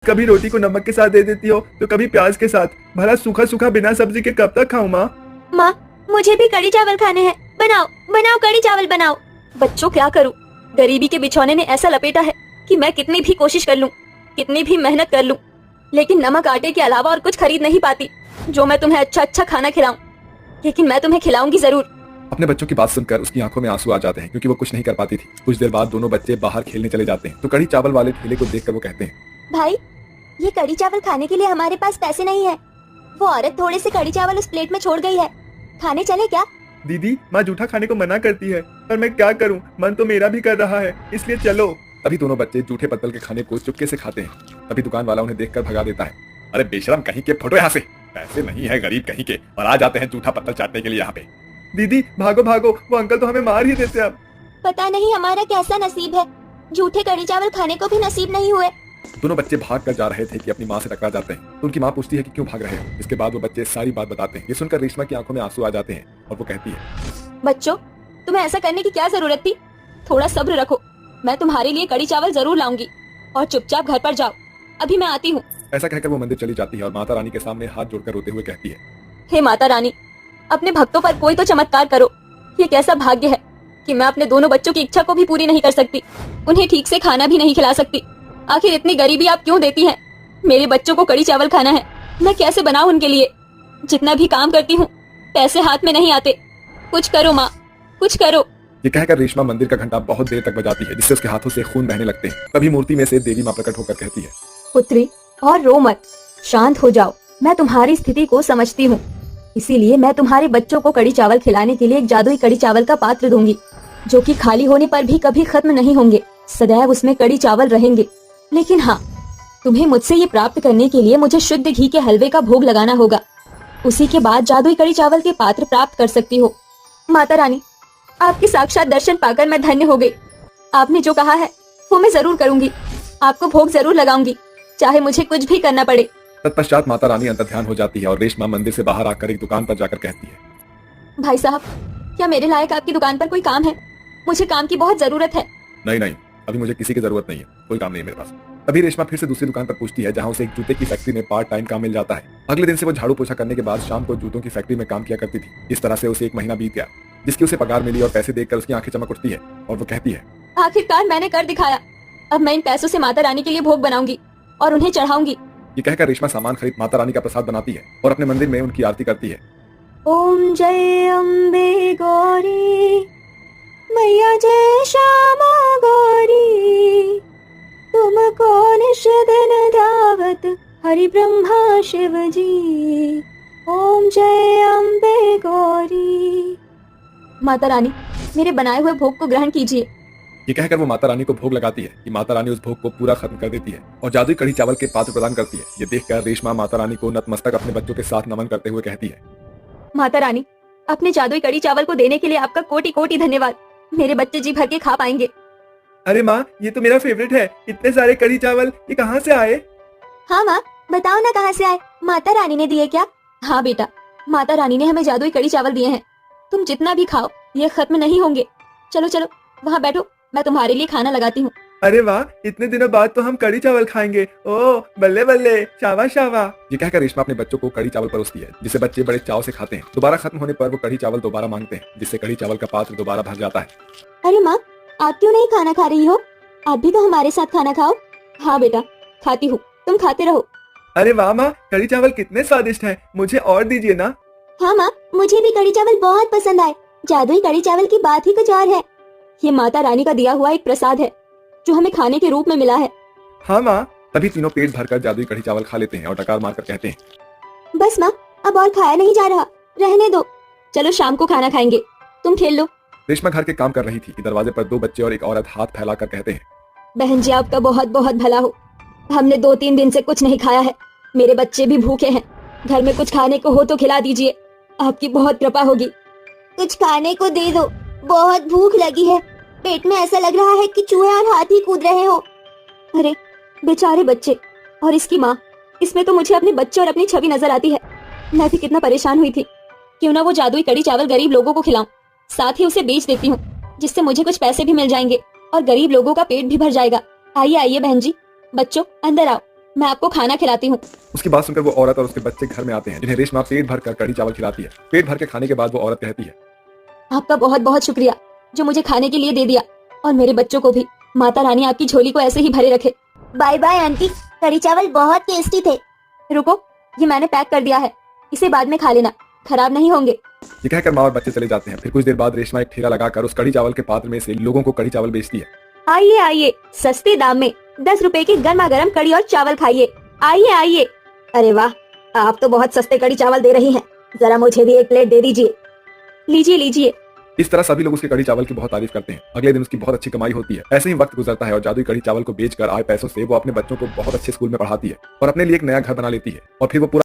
कभी रोटी को नमक के साथ दे देती हो तो कभी प्याज के साथ। भला सूखा सूखा बिना सब्जी के कब तक खाऊं माँ? माँ, मुझे भी कड़ी चावल खाने हैं। बनाओ बनाओ, कड़ी चावल बनाओ। बच्चों, क्या करूँ, गरीबी के बिछौने ने ऐसा लपेटा है कि मैं कितनी भी कोशिश कर लूं, कितनी भी मेहनत कर लूं, लेकिन नमक आटे के अलावा और कुछ खरीद नहीं पाती जो मैं तुम्हें अच्छा अच्छा खाना खिलाऊं। लेकिन मैं तुम्हें खिलाऊंगी जरूर। अपने बच्चों की बात सुनकर उसकी आंखों में आंसू आ जाते हैं क्योंकि वो कुछ नहीं कर पाती थी। कुछ देर बाद दोनों बच्चे बाहर खेलने चले जाते हैं तो कड़ी चावल वाले ठेले को देखकर वो कहते हैं, भाई, ये कड़ी चावल खाने के लिए हमारे पास पैसे नहीं है। वो औरत थोड़े से कड़ी चावल उस प्लेट में छोड़ गई है, खाने चले क्या? दीदी, माँ जूठा खाने को मना करती है पर मैं क्या करूं, मन तो मेरा भी कर रहा है, इसलिए चलो। तभी दोनों बच्चे जूठे पत्तल के खाने को चुपके से खाते हैं। तभी दुकान वाला उन्हें देखकर भगा देता है। अरे बेशरम कहीं के, फटो यहाँ से, पैसे नहीं है गरीब कहीं के और आ जाते हैं जूठा पत्तल चाटने के लिए यहाँ पे। दीदी भागो भागो, वो अंकल तो हमें मार ही देते अब। पता नहीं हमारा कैसा नसीब है, झूठे कड़ी चावल खाने को भी नसीब नहीं हुए। दोनों बच्चे भाग कर जा रहे थे कि अपनी माँ से टकरा जाते हैं तो उनकी माँ पूछती है कि क्यों भाग रहे हो। इसके बाद वो बच्चे सारी बात बताते हैं। ये सुनकर रेशमा की आंखों में आंसू आ जाते हैं और वो कहती है, बच्चों, तुम्हें ऐसा करने की क्या जरूरत थी? थोड़ा सब्र रखो, मैं तुम्हारे लिए कड़ी चावल जरूर लाऊंगी और चुपचाप घर पर जाओ, अभी मैं आती हूँ। ऐसा कहकर वो मंदिर चली जाती है और माता रानी के सामने हाथ जोड़कर रोते हुए कहती है, हे माता रानी, अपने भक्तों पर कोई तो चमत्कार करो। ये कैसा भाग्य है कि मैं अपने दोनों बच्चों की इच्छा को भी पूरी नहीं कर सकती, उन्हें ठीक से खाना भी नहीं खिला सकती। आखिर इतनी गरीबी आप क्यों देती हैं? मेरे बच्चों को कड़ी चावल खाना है, मैं कैसे बनाऊं उनके लिए? जितना भी काम करती हूँ पैसे हाथ में नहीं आते। कुछ करो माँ, कुछ करो। ये कहकर रेशमा मंदिर का घंटा बहुत देर तक बजाती है जिससे उसके हाथों से खून बहने लगते हैं। तभी मूर्ति में से देवी माँ प्रकट होकर कहती है, पुत्री, और रो मत, शांत हो जाओ। मैं तुम्हारी स्थिति को समझती हूँ, इसीलिए मैं तुम्हारे बच्चों को कड़ी चावल खिलाने के लिए एक जादुई कड़ी चावल का पात्र दूंगी जो कि खाली होने पर भी कभी खत्म नहीं होंगे। सदैव उसमें कड़ी चावल रहेंगे। लेकिन हाँ, तुम्हें मुझसे ये प्राप्त करने के लिए मुझे शुद्ध घी के हलवे का भोग लगाना होगा। उसी के बाद जादुई कड़ी चावल के पात्र प्राप्त कर सकती हो। माता रानी, आपके साक्षात दर्शन पाकर मैं धन्य हो गई। आपने जो कहा है वो मैं जरूर करूंगी, आपको भोग जरूर लगाऊंगी, चाहे मुझे कुछ भी करना पड़े। तत्पश्चात माता रानी अंतर्ध्यान हो जाती है और रेशमा मंदिर से बाहर आकर एक दुकान पर जाकर कहती है, भाई साहब, क्या मेरे लायक आपकी दुकान पर कोई काम है? मुझे काम की बहुत जरूरत है। नहीं नहीं, अभी मुझे किसी की जरूरत नहीं है, कोई काम नहीं है मेरे पास। तभी रेशमा फिर से दूसरी दुकान पर पूछती है जहाँ उसे एक जूते की फैक्ट्री में पार्ट टाइम काम मिल जाता है। अगले दिन से वो झाड़ू पोछा करने के बाद शाम को जूतों की फैक्ट्री में काम किया करती थी। इस तरह से उसे एक महीना बीत गया जिसकी उसे पगार मिली और पैसे देखकर उसकी आंखें चमक उठती है और वो कहती है, आखिरकार मैंने कर दिखाया। अब मैं इन पैसों से माता रानी के लिए भोग बनाऊंगी और उन्हें चढ़ाऊंगी। ये कहकर रेशमा सामान खरीद माता रानी का प्रसाद बनाती है और अपने मंदिर में उनकी आरती करती है। ओम जय अम्बे गौरी, मैया जय श्यामा गौरी, तुमको निश दिन धावत हरि ब्रह्मा शिव जी। ओम जय अम्बे गौरी। माता रानी, मेरे बनाए हुए भोग को ग्रहण कीजिए। ये कहकर वो माता रानी को भोग लगाती है कि माता रानी उस भोग को पूरा खत्म कर देती है और जादुई कड़ी चावल के पात्र प्रदान करती है। ये देखकर रेशमा माता रानी को नतमस्तक अपने बच्चों के साथ नमन करते हुए कहती है, माता रानी, अपने जादुई कड़ी चावल को देने के लिए आपका कोटि कोटि धन्यवाद। मेरे बच्चे जी भर के खा पाएंगे। अरे माँ, ये तो मेरा फेवरेट है। इतने सारे कड़ी चावल ये कहाँ से आए? हाँ माँ, बताओ ना कहाँ से आए? माता रानी ने दिए क्या? हाँ बेटा, माता रानी ने हमें जादुई कड़ी चावल दिए हैं। तुम जितना भी खाओ ये खत्म नहीं होंगे। चलो चलो वहाँ बैठो, मैं तुम्हारे लिए खाना लगाती हूँ। अरे वाह, इतने दिनों बाद तो हम कड़ी चावल खाएंगे। ओ बल्ले बल्ले, शाबाश शाबाश। ये कहकर रेशमा अपने बच्चों को कड़ी चावल परोसती है जिसे बच्चे बड़े चाव से खाते हैं। दोबारा खत्म होने पर वो कड़ी चावल दोबारा मांगते हैं जिससे कड़ी चावल का पात्र दोबारा भर जाता है। अरे माँ, आप क्यों नहीं खाना खा रही हो? आप भी तो हमारे साथ खाना खाओ। हाँ बेटा, खाती हूँ, तुम खाते रहो। अरे वाह माँ, कड़ी चावल कितने स्वादिष्ट हैं, मुझे और दीजिए ना। हाँ माँ, मुझे भी कड़ी चावल बहुत पसंद आए। जादुई कड़ी चावल की बात ही कुछ और है। ये माता रानी का दिया हुआ एक प्रसाद है जो हमें खाने के रूप में मिला है। हाँ माँ। तभी तीनों पेट भरकर जादुई कड़ी चावल खा लेते हैं और डकार मारकर कहते हैं, बस माँ, अब और खाया नहीं जा रहा, रहने दो। चलो शाम को खाना खाएंगे, तुम खेल लो। रेशमा घर के काम कर रही थी कि दरवाजे पर दो बच्चे और एक औरत हाथ फैलाकर कहते हैं, बहन जी, आपका बहुत बहुत भला हो। हमने 2-3 दिन से कुछ नहीं खाया है, मेरे बच्चे भी भूखे हैं। घर में कुछ खाने को हो तो खिला दीजिए, आपकी बहुत कृपा होगी। कुछ खाने को दे दो, बहुत भूख लगी है। पेट में ऐसा लग रहा है कि चूहे और हाथी कूद रहे हो। अरे बेचारे बच्चे और इसकी माँ, इसमें तो मुझे अपने बच्चे और अपनी छवि नजर आती है। मैं भी कितना परेशान हुई थी। क्यों ना वो जादुई कड़ी चावल गरीब लोगों को खिलाऊं, साथ ही उसे बेच देती हूँ जिससे मुझे कुछ पैसे भी मिल जाएंगे और गरीब लोगों का पेट भी भर जाएगा। आइए आइए बहन जी, बच्चों अंदर आओ, मैं आपको खाना खिलाती हूँ। उसकी बात सुनकर वो औरत और उसके बच्चे घर में आते हैं, जिन्हें रेशमा पेट भर कर कढ़ी चावल खिलाती है। पेट भर के खाने के बाद वो औरत कहती है, आपका बहुत बहुत शुक्रिया जो मुझे खाने के लिए दे दिया, और मेरे बच्चों को भी। माता रानी आपकी झोली को ऐसे ही भरे रखे। बाय बाय आंटी, कढ़ी चावल बहुत टेस्टी थे। रुको, ये मैंने पैक कर दिया है, इसे बाद में खा लेना, खराब नहीं होंगे। ये कहकर माँ और बच्चे चले जाते हैं। फिर कुछ देर बाद रेशमा एक ठेला लगाकर उस कढ़ी चावल के पात्र में से लोगों को कढ़ी चावल बेचती है। आइए आइए, सस्ते दाम में 10 रुपए की गर्मा गर्म कढ़ी और चावल खाइए। आइए आइए। अरे वाह, आप तो बहुत सस्ते कढ़ी चावल दे रही हैं। जरा मुझे भी एक प्लेट दे दीजिए। लीजिए लीजिए। इस तरह सभी लोग उसके कढ़ी चावल की बहुत तारीफ करते हैं। अगले दिन उसकी बहुत अच्छी कमाई होती है। ऐसे ही वक्त गुजरता है और जादुई कढ़ी चावल को बेचकर आए पैसों से वो अपने बच्चों को बहुत अच्छे स्कूल में पढ़ाती है और अपने लिए एक नया घर बना लेती है। और फिर वो पूरा